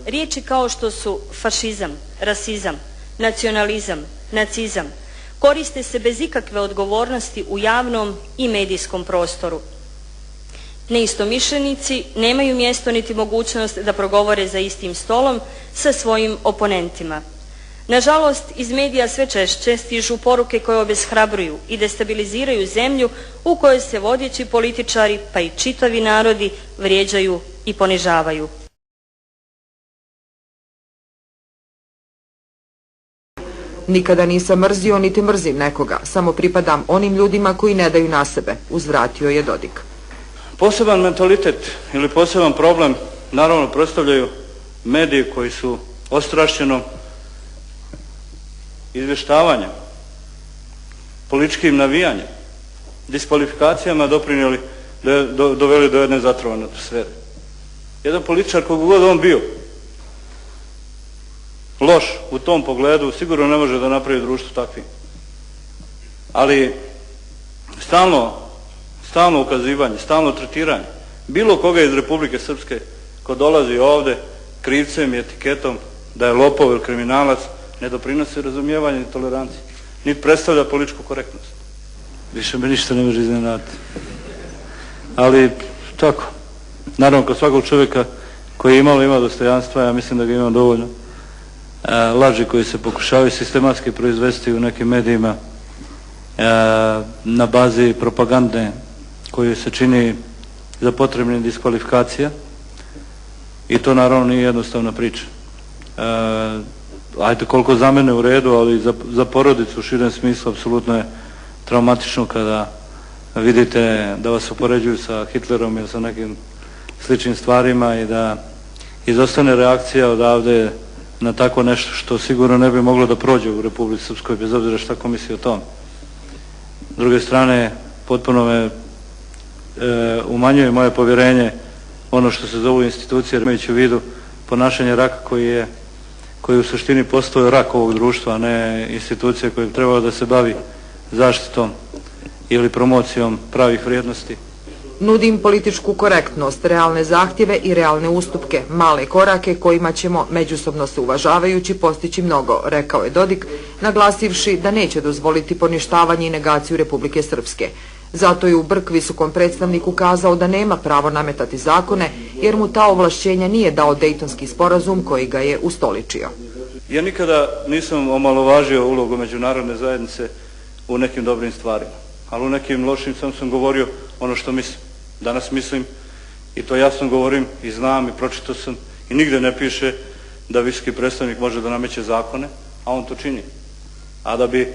riječi kao što su fašizam, rasizam, nacionalizam, nacizam koriste se bez ikakve odgovornosti u javnom i medijskom prostoru. Neistomišljenici nemaju mjesto niti mogućnost da progovore za istim stolom sa svojim oponentima. Nažalost, iz medija sve češće stižu poruke koje obeshrabruju i destabiliziraju zemlju u kojoj se vodeći političari pa i čitavi narodi vrijeđaju i ponižavaju. Nikada nisam mrzio niti mrzim nekoga, samo pripadam onim ljudima koji ne daju na sebe, uzvratio je Dodik. Poseban mentalitet ili poseban problem naravno predstavljaju mediji koji su ostrašćeno izvještavanjem, političkim navijanjem, diskvalifikacijama doveli do jedne zatrovane atmosfere. Jedan političar, koliko god on bio loš u tom pogledu, sigurno ne može da napravi društvo takvim. Ali stalno ukazivanje, stalno tretiranje bilo koga iz Republike Srpske ko dolazi ovde krivcem i etiketom da je lopov ili kriminalac ne doprinosi razumijevanju i toleranciji, niti predstavlja političku korektnost. Više me ništa ne može iznenaditi. Ali tako, naravno kod svakog čovjeka koji ima dostojanstva, ja mislim da ga ima dovoljno. Laži koji se pokušavaju sistematski proizvesti u nekim medijima na bazi propagande koju se čini za potrebne diskvalifikacija i to naravno nije jednostavna priča. Ajde, koliko za mene u redu, ali za porodicu u širem smislu apsolutno je traumatično kada vidite da vas upoređuju sa Hitlerom ili sa nekim sličnim stvarima i da izostane reakcija odavde na tako nešto što sigurno ne bi moglo da prođe u Republici Srpskoj, bez obzira šta ko misli o tom. S druge strane, potpuno me umanjuje moje povjerenje ono što se zovu institucije, imajući u vidu ponašanje raka koji u suštini postoje rak ovog društva, a ne institucije koje bi trebalo da se bavi zaštitom ili promocijom pravih vrijednosti. Nudim političku korektnost, realne zahtjeve i realne ustupke, male korake kojima ćemo, međusobno se uvažavajući, postići mnogo, rekao je Dodik, naglasivši da neće dozvoliti poništavanje i negaciju Republike Srpske. Zato je u Brk visokom predstavniku kazao da nema pravo nametati zakone, jer mu ta ovlašćenja nije dao Dejtonski sporazum koji ga je ustoličio. Ja nikada nisam omalovažio ulogu međunarodne zajednice u nekim dobrim stvarima, ali u nekim lošim sam govorio ono što mislim. Danas mislim i to jasno govorim i znam i pročitao sam i nigde ne piše da visoki predstavnik može da nameće zakone, a on to čini. A da bi,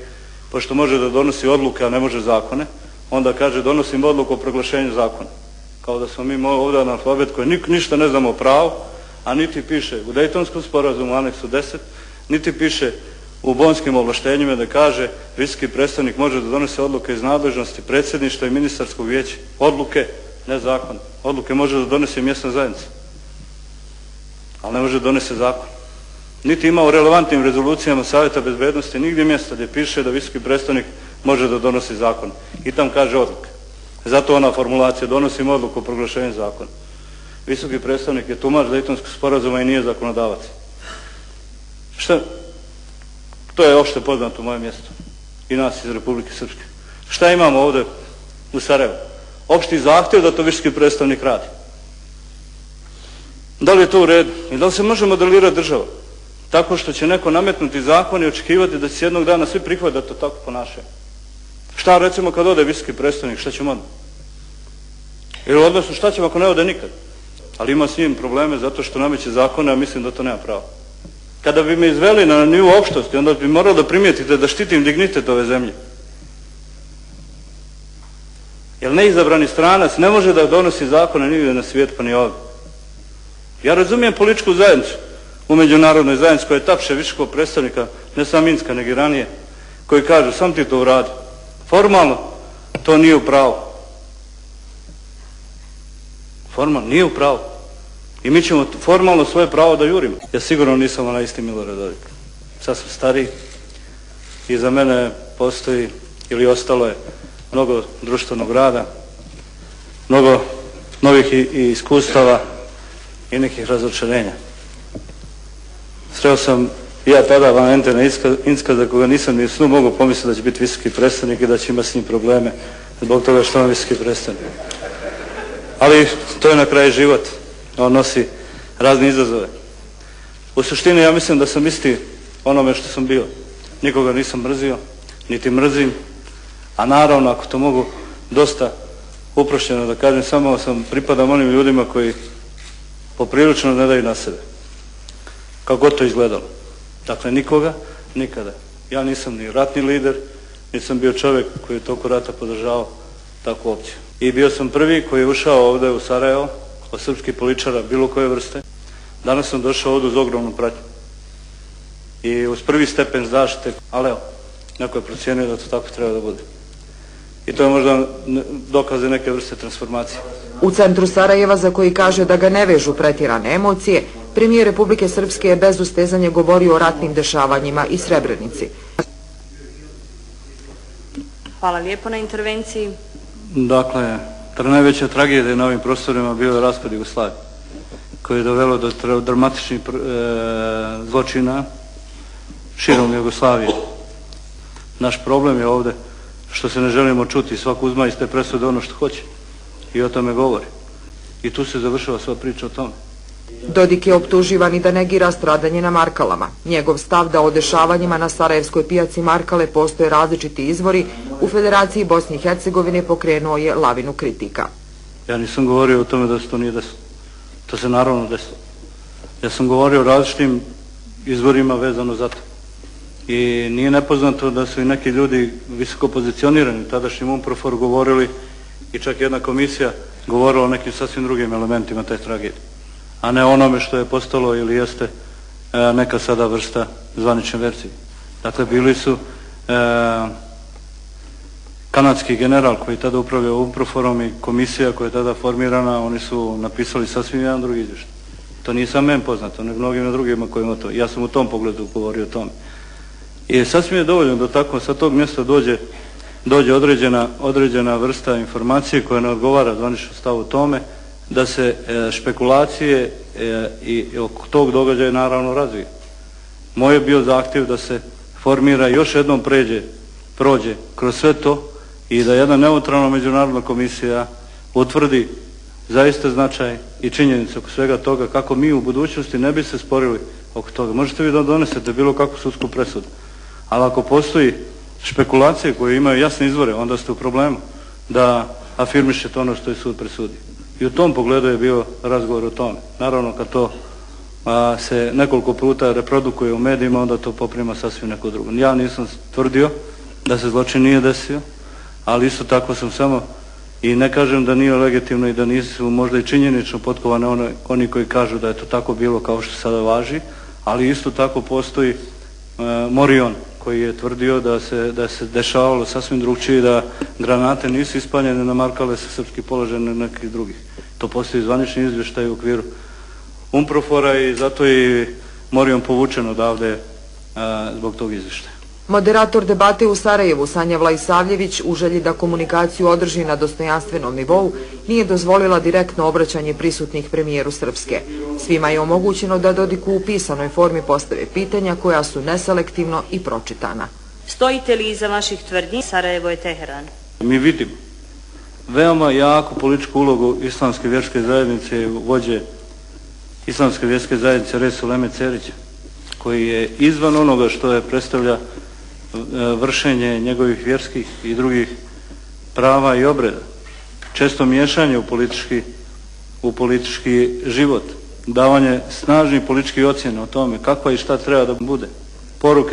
pošto može da donosi odluke, a ne može zakone, onda kaže donosim odluku o proglašenju zakona. Kao da smo mi ovdje analfabet koji ništa ne znamo o pravu, a niti piše u Dejtonskom sporazumu u aneksu 10, niti piše u Bonskim ovlaštenjima da kaže visoki predstavnik može da donese odluke iz nadležnosti predsjedništva i ministarskog vijeća. Odluke, ne zakon. Odluke može da donese mjesna zajednica, ali ne može da donese zakon. Niti ima u relevantnim rezolucijama Savjeta bezbednosti nigdje mjesta gdje piše da visoki predstavnik može da donosi zakon. I tam kaže odluke. Zato ona formulacija, donosim odluku o proglašenju zakona. Visoki predstavnik je tumač Dejtonskog sporazuma i nije zakonodavac. Šta? To je opšte poznato u mojem mjestu i nas iz Republike Srpske. Šta imamo ovdje u Sarajevu? Opšti zahtjev da to visoki predstavnik radi. Da li je to u redu? I da li se može modelirati država? Tako što će neko nametnuti zakon i očekivati da će jednog dana svi prihvatiti da to tako ponašaju. Šta recimo kad ode visoki predstavnik, šta ćemo onda? Ili odnosno šta ćemo ako ne ode nikad? Ali ima s njim probleme zato što nameće zakone, a mislim da to nema pravo. Kada bi me izveli na nivu opštosti, onda bi moralo da primijetite da štitim dignitet ove zemlje. Jer neizabrani stranac ne može da donosi zakone nigdje na svijetu, pa ni ovdje. Ja razumijem političku zajednicu u međunarodnoj zajednici koja je tapše visokog predstavnika, ne samo Minska, nego i ranije, koji kažu sam ti to uradi. Formalno to nije u pravu. Formalno nije u pravu. I mi ćemo formalno svoje pravo da jurimo. Ja sigurno nisam onaj isti Milorad Dodik. Sad sam stariji i za mene postoji ili ostalo je mnogo društvenog rada, mnogo novih iskustava i nekih razočarenja. sreo sam ja tada Valentena Incka za koga nisam ni u snu mogao pomisliti da će biti visoki predstavnik i da će imati s njim probleme zbog toga što on visoki predstavnik. Ali to je na kraju život, on nosi razne izazove. U suštini ja mislim da sam isti onome što sam bio. Nikoga nisam mrzio, niti mrzim, a naravno ako to mogu dosta uprošćeno da kažem, samo pripadam onim ljudima koji poprilično ne daju na sebe. Kako god to izgledalo. Dakle, nikoga, nikada. Ja nisam ni ratni lider, nisam bio čovjek koji je toliko rata podržavao takvu opciju. I bio sam prvi koji je ušao ovdje u Sarajevo od srpskih političara bilo koje vrste. Danas sam došao ovdje uz ogromnu pratnju. I uz prvi stepen zaštite, ali evo, neko je procijenio da to tako treba da bude. I to je možda dokaze neke vrste transformacije. U centru Sarajeva, za koji kaže da ga ne vežu pretjerane emocije, premijer Republike Srpske je bez ustezanja govorio o ratnim dešavanjima i Srebrenici. Hvala lijepo na intervenciji. Dakle, najveća tragedija na ovim prostorima bio je raspad Jugoslavije, koji je dovelo do dramatičnih zločina širom Jugoslavije. Naš problem je ovdje što se ne želimo čuti, svako uzma iz te presude ono što hoće i o tome govori. I tu se završava sva priča o tome. Dodik je optuživan i da negira stradanje na Markalama. Njegov stav da o dešavanjima na Sarajevskoj pijaci Markale postoje različiti izvori u Federaciji Bosne i Hercegovine pokrenuo je lavinu kritika. Ja nisam govorio o tome da se to nije desilo. To se naravno desilo. Ja sam govorio o različitim izvorima vezano za to. I nije nepoznato da su i neki ljudi visoko pozicionirani u tadašnjem UNPROFOR govorili i čak jedna komisija govorila o nekim sasvim drugim elementima te tragedije, a ne onome što je postalo ili jeste neka sada vrsta zvanične verzije. Dakle, bili su kanadski general koji je tada upravljao UNPROFOR-om i komisija koja je tada formirana, oni su napisali sasvim jedan drugi izvještaj. To nije samo meni poznato, nego mnogim drugima kojima to. Ja sam u tom pogledu govorio o tome. I sasvim je dovoljno da tako sa tog mjesta dođe određena vrsta informacije koja ne odgovara zvaničnom stavu tome, da se špekulacije i oko tog događaja naravno razvije. Moj je bio zahtjev da se formira još jednom prođe kroz sve to i da jedna neutralna međunarodna komisija utvrdi zaista značaj i činjenice oko svega toga kako mi u budućnosti ne bi se sporili oko toga. Možete vi da donesete bilo kakvu sudsku presudu, ali ako postoji špekulacije koje imaju jasne izvore, onda ste u problemu da afirmišete ono što je sud presudio. I u tom pogledu je bio razgovor o tome. Naravno, kad to se nekoliko puta reprodukuje u medijima, onda to poprima sasvim neko drugo. Ja nisam tvrdio da se zločin nije desio, ali isto tako sam samo, i ne kažem da nije legitimno i da nisu možda i činjenično potkovane oni koji kažu da je to tako bilo kao što sada važi, ali isto tako postoji Morion koji je tvrdio da se dešavalo sasvim drugčije, da granate nisu ispaljene na Markale sa srpskih položaja na nekih drugih. To postoji zvanični izvještaj u okviru UNPROFOR-a i zato je Morion povučen odavde zbog tog izvještaja. Moderator debate u Sarajevu, Sanja Vlaisavljević, u želji da komunikaciju održi na dostojanstvenom nivou, nije dozvolila direktno obraćanje prisutnih premijeru Srpske. Svima je omogućeno da Dodiku u pisanoj formi postave pitanja koja su neselektivno i pročitana. Stojite li iza vaših tvrdnji Sarajevo je Teheran? Mi vidimo veoma jaku političku ulogu Islamske vjerske zajednice i vođe Islamske vjerske zajednice Resuleme Cerića, koji je izvan onoga što je predstavlja vršenje njegovih vjerskih i drugih prava i obreda, često miješanje u politički život, davanje snažnih političkih ocjena o tome kakva i šta treba da bude, poruke